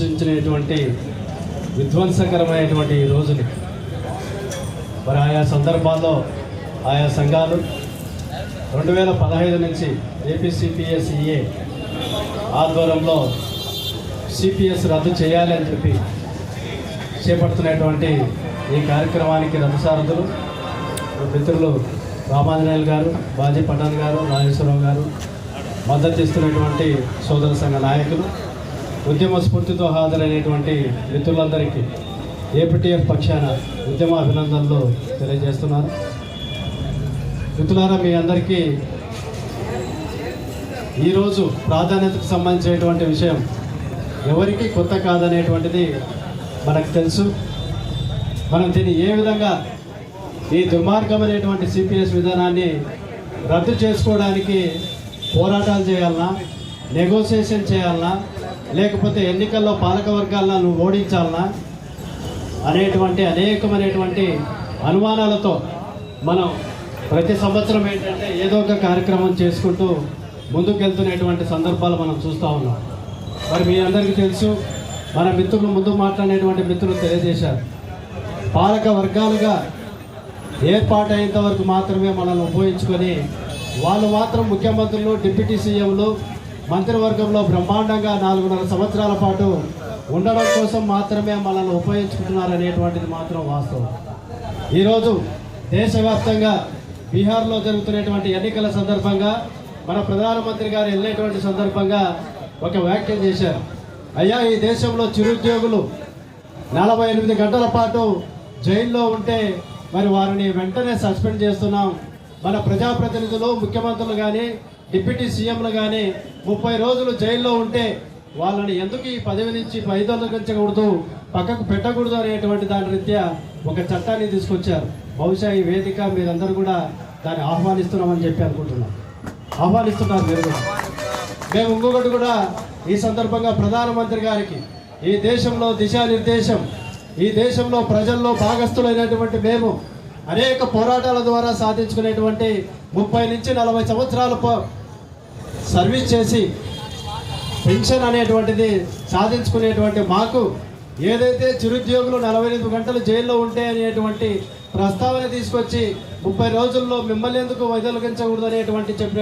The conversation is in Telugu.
సృష్టించినటువంటి విధ్వంసకరమైనటువంటి ఈ రోజులు మరి ఆయా సందర్భాల్లో ఆయా సంఘాలు 2015 నుంచి ఏపీసీపీఎస్ఈఏ ఆధ్వర్యంలో సిపిఎస్ రద్దు చేయాలి అని చెప్పి చేపడుతున్నటువంటి ఈ కార్యక్రమానికి రథసారథులు మిత్రులు రామాంజనేయులు గారు, బాజీ పఠాన్ గారు, నాగేశ్వరరావు గారు, మద్దతు ఇస్తున్నటువంటి సోదర సంఘ నాయకులు, ఉద్యమ స్ఫూర్తితో హాజరైనటువంటి మిత్రులందరికీ ఏపీటీఎఫ్ పక్షాన ఉద్యమ అభినందనలు తెలియజేస్తున్నారు. మిత్రులారా, మీ అందరికీ ఈరోజు ప్రాధాన్యతకు సంబంధించినటువంటి విషయం ఎవరికి కొత్త కాదనేటువంటిది మనకు తెలుసు. మనం దీన్ని ఏ విధంగా ఈ దుర్మార్గమైనటువంటి సిపిఎస్ విధానాన్ని రద్దు చేసుకోవడానికి పోరాటాలు చేయాలన్నా, నెగోసియేషన్ చేయాలన్నా, లేకపోతే ఎన్నికల్లో పాలక వర్గాలను నువ్వు ఓడించాలన్నా అనేటువంటి అనేకమైనటువంటి అనుమానాలతో మనం ప్రతి సంవత్సరం ఏంటంటే ఏదో ఒక కార్యక్రమం చేసుకుంటూ ముందుకెళ్తున్నటువంటి సందర్భాలు మనం చూస్తూ ఉన్నాం. మరి మీ అందరికీ తెలుసు, మన మిత్రులు ముందు మాట్లాడినటువంటి మిత్రులు తెలియజేశారు, పాలక వర్గాలుగా ఏర్పాటైనంత వరకు మాత్రమే మనల్ని ఉపయోగించుకొని వాళ్ళు మాత్రం ముఖ్యమంత్రులు, డిప్యూటీ సీఎంలు, మంత్రివర్గంలో బ్రహ్మాండంగా 4.5 సంవత్సరాల పాటు ఉండడం కోసం మాత్రమే మనల్ని ఉపయోగించుకుంటున్నారు అనేటువంటిది మాత్రం వాస్తవం. ఈరోజు దేశవ్యాప్తంగా బీహార్లో జరుగుతున్నటువంటి ఎన్నికల సందర్భంగా మన ప్రధానమంత్రి గారు వెళ్ళేటువంటి సందర్భంగా ఒక వ్యాఖ్య చేశారు. అయ్యా, ఈ దేశంలో చిరుద్యోగులు 48 గంటల పాటు జైల్లో ఉంటే మరి వారిని వెంటనే సస్పెండ్ చేస్తున్నాం. మన ప్రజాప్రతినిధులు, ముఖ్యమంత్రులు కానీ, డిప్యూటీ సీఎంలు కానీ 30 రోజులు జైల్లో ఉంటే వాళ్ళని ఎందుకు ఈ పదవి నుంచి వైదొలగించకూడదు, పక్కకు పెట్టకూడదు అనేటువంటి దాని రీత్యా ఒక చట్టాన్ని తీసుకొచ్చారు. బహుశా ఈ వేదిక మీరందరూ కూడా దాన్ని ఆహ్వానిస్తున్నామని చెప్పి ఆహ్వానిస్తున్నారు మీరు కూడా. మేము ఇంకొకటి కూడా ఈ సందర్భంగా ప్రధానమంత్రి గారికి, ఈ దేశంలో దిశానిర్దేశం, ఈ దేశంలో ప్రజల్లో భాగస్థులైనటువంటి మేము అనేక పోరాటాల ద్వారా సాధించుకునేటువంటి 30 నుంచి 40 సంవత్సరాలు సర్వీస్ చేసి పెన్షన్ అనేటువంటిది సాధించుకునేటువంటి మాకు ఏదైతే చిరుద్యోగులు 48 గంటలు జైల్లో ఉంటే అనేటువంటి ప్రస్తావన తీసుకొచ్చి 30 రోజుల్లో మిమ్మల్ని ఎందుకు వైదొలగించకూడదు అనేటువంటి చెప్పిన